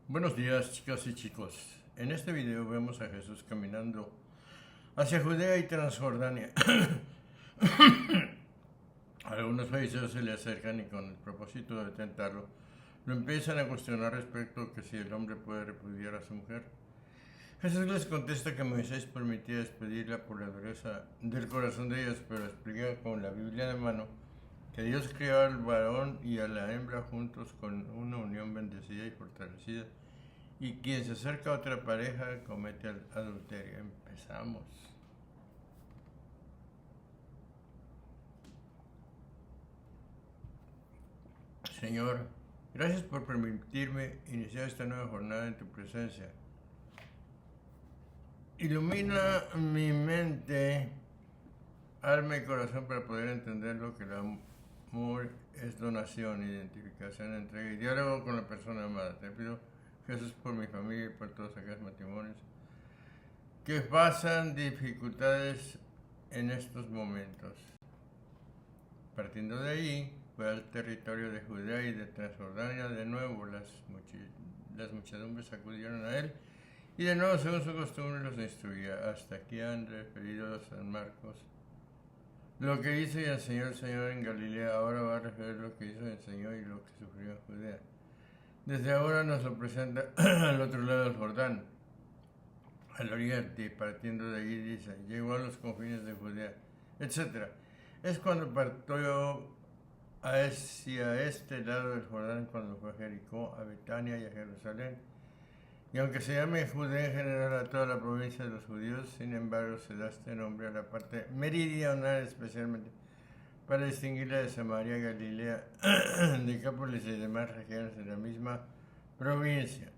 Buenos días, chicas y chicos. En este video vemos a Jesús caminando hacia Judea y Transjordania. Algunos fariseos se le acercan y con el propósito de tentarlo, lo empiezan a cuestionar respecto a que si el hombre puede repudiar a su mujer. Jesús les contesta que Moisés permitía despedirla por la dureza del corazón de ellos, pero explica con la Biblia en mano que Dios creó al varón y a la hembra juntos con una unión bendecida y fortalecida, y quien se acerca a otra pareja comete adulterio. Empezamos. Señor, gracias por permitirme iniciar esta nueva jornada en tu presencia. Ilumina mi mente, alma y corazón para poder entender lo que el amor es donación, identificación, entrega y diálogo con la persona amada. Te pido, Jesús, por mi familia y por todos aquellos matrimonios que pasan dificultades en estos momentos. Partiendo de allí, fue al territorio de Judea y de Transjordania. De nuevo las muchedumbres acudieron a él y de nuevo, según su costumbre, los instruía. Hasta aquí han referido a San Marcos lo que hizo y enseñó el Señor en Galilea. Ahora va a referir lo que hizo y enseñó y lo que sufrió en Judea. Desde ahora nos lo presenta al otro lado del Jordán, al oriente, y partiendo de allí dice, llegó a los confines de Judea, etc. Es cuando partió hacia este lado del Jordán, cuando fue a Jericó, a Betania y a Jerusalén. Y aunque se llame Judea en general a toda la provincia de los judíos, sin embargo se da este nombre a la parte meridional especialmente para distinguirla de Samaria, Galilea, Decápolis y demás regiones de la misma provincia.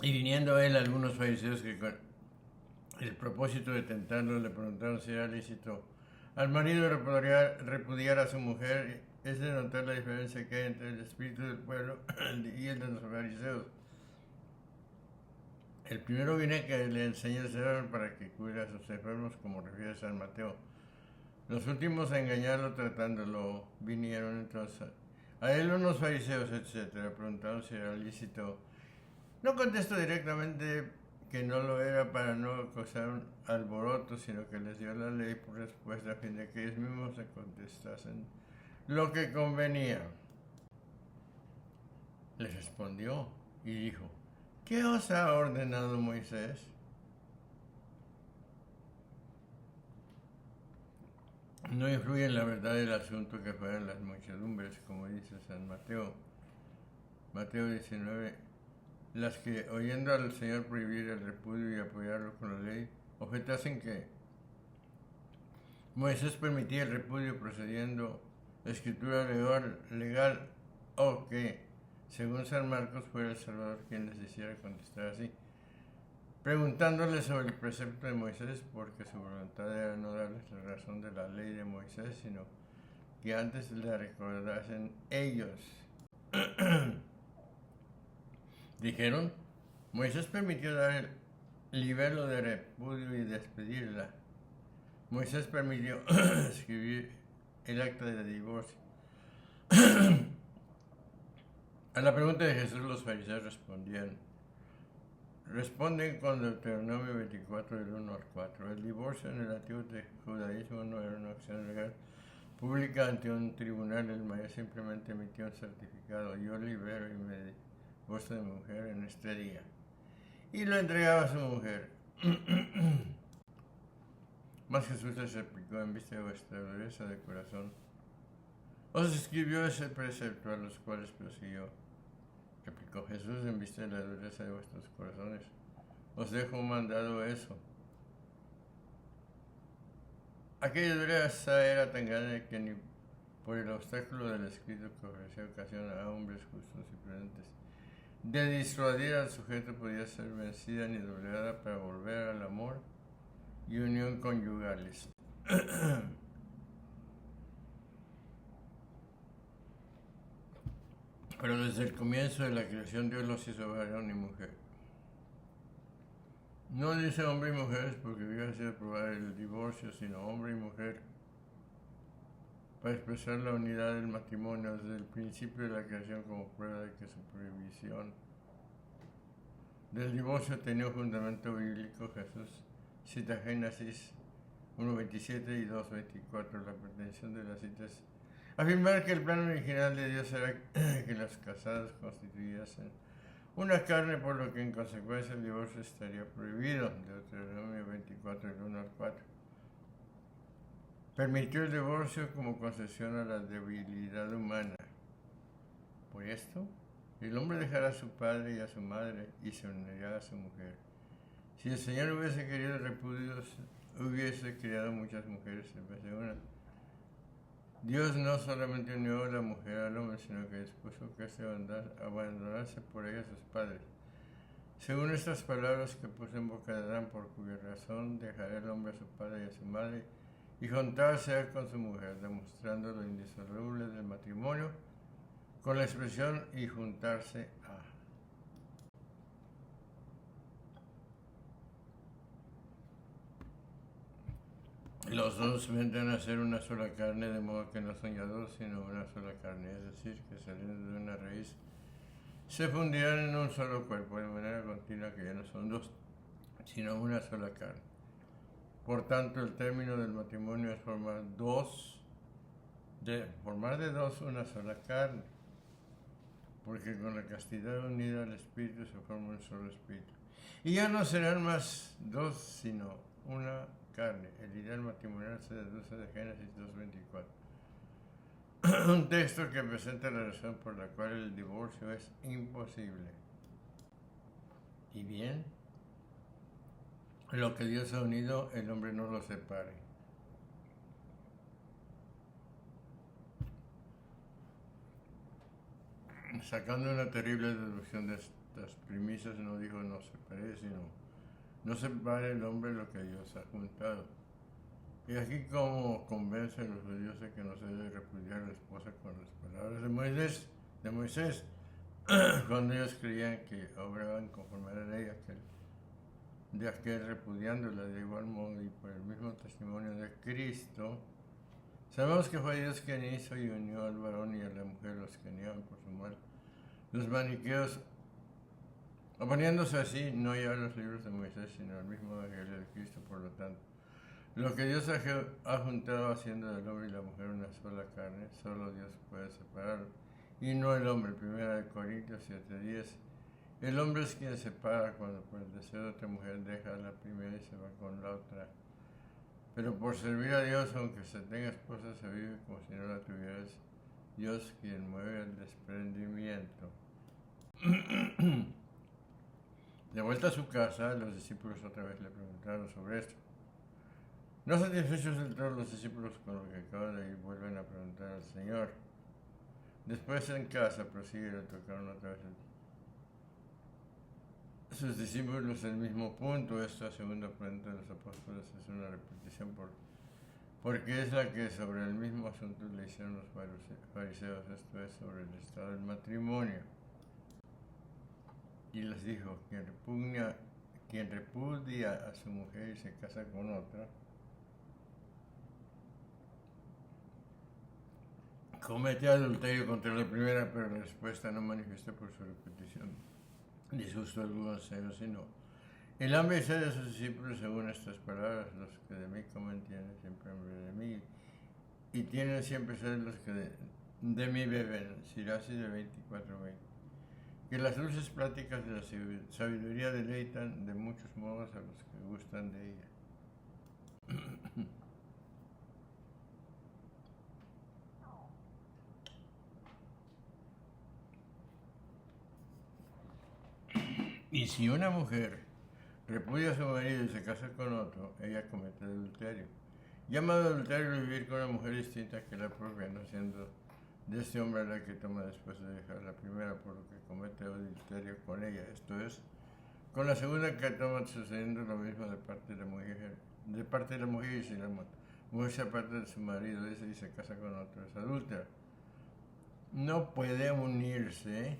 Y viniendo a él algunos fariseos que con el propósito de tentarlo le preguntaron si era lícito al marido repudiar a su mujer. Es de notar la diferencia que hay entre el espíritu del pueblo y el de los fariseos. El primero viene que le enseña el Señor para que cuide a sus enfermos, como refiere San Mateo. Los últimos a engañarlo tratándolo vinieron entonces a él unos fariseos, etc. Preguntaron si era lícito. No contestó directamente que no lo era para no causar un alboroto, sino que les dio la ley por respuesta a fin de que ellos mismos se contestasen lo que convenía. Les respondió y dijo, ¿qué os ha ordenado Moisés? No influye en la verdad del asunto que fueran las muchedumbres, como dice San Mateo. Mateo 19. Las que, oyendo al Señor prohibir el repudio y apoyarlo con la ley, objetasen que Moisés permitía el repudio procediendo escritura legal o que, según San Marcos, fuera el Salvador quien les hiciera contestar así, preguntándole sobre el precepto de Moisés, porque su voluntad era no darles la razón de la ley de Moisés, sino que antes la recordasen ellos. Dijeron, Moisés permitió dar el libelo de repudio y despedirla. Moisés permitió escribir el acta de divorcio. A la pregunta de Jesús los fariseos responden con Deuteronomio 24 del 1 al 4. El divorcio en el antiguo judaísmo no era una acción legal pública ante un tribunal. El maestro simplemente emitió un certificado: yo libero y me divorcio de mi mujer en este día, y lo entregaba a su mujer. Mas Jesús les replicó, en vista de vuestra dureza de corazón, os escribió ese precepto, a los cuales prosiguió. Replicó Jesús, en vista de la dureza de vuestros corazones, os dejo mandado eso. Aquella dureza era tan grande que ni por el obstáculo del escrito que ofrecía ocasión a hombres justos y prudentes de disuadir al sujeto podía ser vencida ni doblegada para volver al amor y unión conyugales. Pero desde el comienzo de la creación Dios los hizo varón y mujer. No dice hombre y mujeres porque hubiera sido probar el divorcio, sino hombre y mujer, para expresar la unidad del matrimonio desde el principio de la creación como prueba de que su prohibición del divorcio tenía un fundamento bíblico. Jesús cita Génesis 1.27 y 2.24. La pretensión de la cita es afirmar que el plan original de Dios era que las casadas constituyesen una carne, por lo que en consecuencia el divorcio estaría prohibido. Deuteronomio 24, del 1 al 4. Permitió el divorcio como concesión a la debilidad humana. Por esto, el hombre dejará a su padre y a su madre y se unirá a su mujer. Si el Señor hubiese querido repudios, hubiese creado muchas mujeres en vez de una. Dios no solamente unió a la mujer al hombre, sino que dispuso que se abandonase por ella a sus padres. Según estas palabras que puse en boca de Adán, por cuya razón dejará el hombre a su padre y a su madre, y juntarse con su mujer, demostrando lo indisoluble del matrimonio, con la expresión y juntarse a. Los dos vendrán a ser una sola carne, de modo que no son ya dos, sino una sola carne, es decir, que saliendo de una raíz se fundirán en un solo cuerpo, de manera continua que ya no son dos, sino una sola carne. Por tanto, el término del matrimonio es formar de dos una sola carne, porque con la castidad unida al espíritu se forma un solo espíritu. Y ya no serán más dos, sino una carne. El ideal matrimonial se deduce de Génesis 2.24. Un texto que presenta la razón por la cual el divorcio es imposible. Y bien, lo que Dios ha unido, el hombre no lo separe. Sacando una terrible deducción de estas premisas, no dijo no separe, sino no separe el hombre lo que Dios ha juntado. Y aquí como convence a los judíos de que no se debe repudiar a la esposa con las palabras de Moisés, cuando ellos creían que obraban conforme a la ley de aquel repudiándola. De igual modo, y por el mismo testimonio de Cristo, sabemos que fue Dios quien hizo y unió al varón y a la mujer, los que niegan por su mal los maniqueos, oponiéndose así no ya a los libros de Moisés, sino al mismo evangelio de Cristo. Por lo tanto, lo que Dios ha juntado haciendo del hombre y la mujer una sola carne, solo Dios puede separarlo, y no el hombre. 1 Corintios 7:10. El hombre es quien separa cuando por el deseo de otra mujer deja a la primera y se va con la otra. Pero por servir a Dios, aunque se tenga esposa, se vive como si no la tuvieras. Dios quien mueve el desprendimiento. De vuelta a su casa, los discípulos otra vez le preguntaron sobre esto. No satisfechos del todo, los discípulos con lo que acaban de ir vuelven a preguntar al Señor. Después en casa prosigue, le tocaron otra vez sus discípulos el mismo punto. Esta segunda pregunta de los apóstoles es una repetición porque es la que sobre el mismo asunto le hicieron los fariseos, esto es sobre el estado del matrimonio. Y les dijo, quien repudia a su mujer y se casa con otra, comete adulterio contra la primera, pero la respuesta no manifiesta por su repetición disgusto alguno cero, sino el hambre y sed de sus discípulos. Según estas palabras, los que de mí comen tienen siempre hambre de mí, y tienen siempre sed los que de mí beben. Siracide de 24:20. Que las dulces pláticas de la sabiduría deleitan de muchos modos a los que gustan de ella. Y si una mujer repudia a su marido y se casa con otro, ella comete adulterio. Llamado adulterio vivir con una mujer distinta que la propia, no siendo de este hombre la que toma después de dejar la primera, por lo que comete adulterio con ella. Esto es, con la segunda que toma, sucediendo lo mismo de parte de la mujer. Y si la mujer se aparta de su marido y se casa con otro, es adúltera. No puede unirse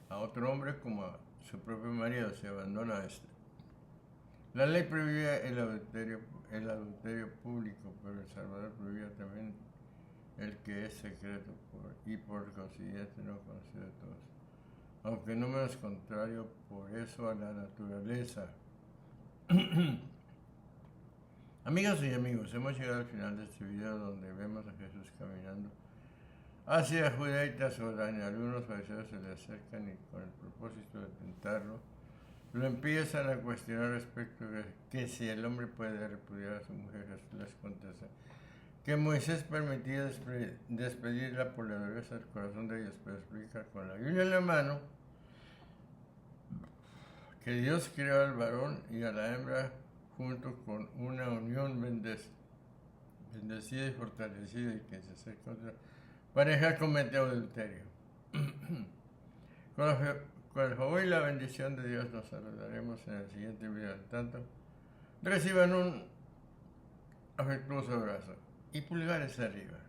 a otro hombre como a su propio marido, se abandona a este. La ley prohibía el adulterio público, pero El Salvador prohibía también el que es secreto y por consiguiente no conocido de todos, aunque no menos contrario por eso a la naturaleza. Amigas y amigos, hemos llegado al final de este video donde vemos a Jesús caminando hacia Judea y Transjordania. Algunos fariseos se le acercan y con el propósito de tentarlo, lo empiezan a cuestionar respecto de que si el hombre puede repudiar a su mujer. Jesús les contesta que Moisés permitía despedirla por la dureza del corazón de ellos, pero explica con la Biblia en la mano que Dios creó al varón y a la hembra junto con una unión bendecida y fortalecida, y que se acerca otra pareja comete adulterio. Con el favor y la bendición de Dios nos saludaremos en el siguiente video. En tanto, reciban un afectuoso abrazo y pulgares arriba.